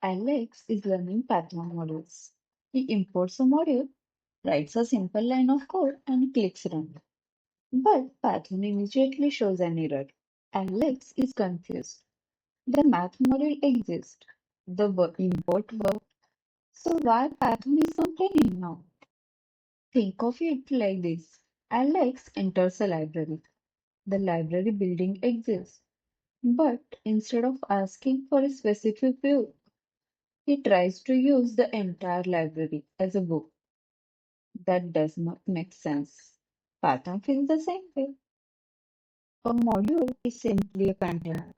Alex is learning Python modules. He imports a module, writes a simple line of code, and clicks run. But Python immediately shows an error. Alex is confused. The math module exists. The import worked. So why Python is complaining now? Think of it like this. Alex enters a library. The library building exists. But instead of asking for a specific view, he tries to use the entire library as a book. That does not make sense. Python feels the same way. A module is simply a container.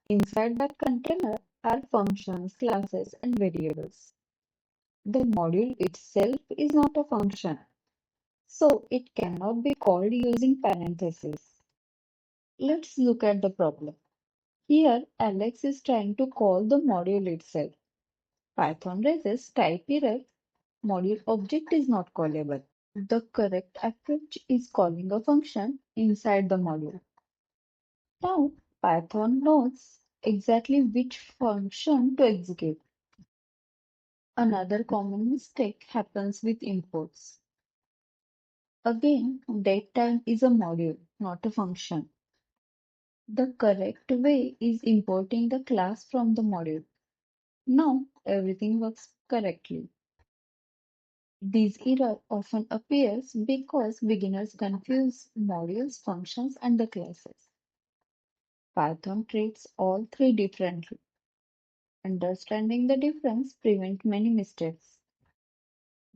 Inside that container are functions, classes, and variables. The module itself is not a function, so it cannot be called using parentheses. Let's look at the problem. Here, Alex is trying to call the module itself. Python raises type error. Module object is not callable. The correct approach is calling a function inside the module. Now, Python knows exactly which function to execute. Another common mistake happens with imports. Again, datetime is a module, not a function. The correct way is importing the class from the module. Now, everything works correctly. This error often appears because beginners confuse modules, functions, and the classes. Python treats all three differently. Understanding the difference prevents many mistakes.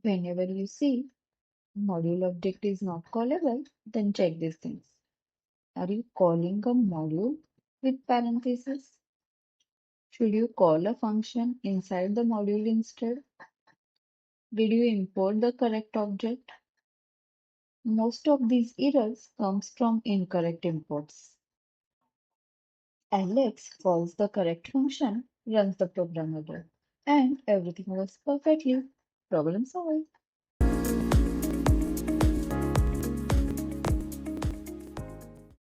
Whenever you see module object is not callable, then check these things. Are you calling a module with parentheses? Should you call a function inside the module instead? Did you import the correct object? Most of these errors comes from incorrect imports. Alex calls the correct function, runs the program again, and everything works perfectly. Problem solved.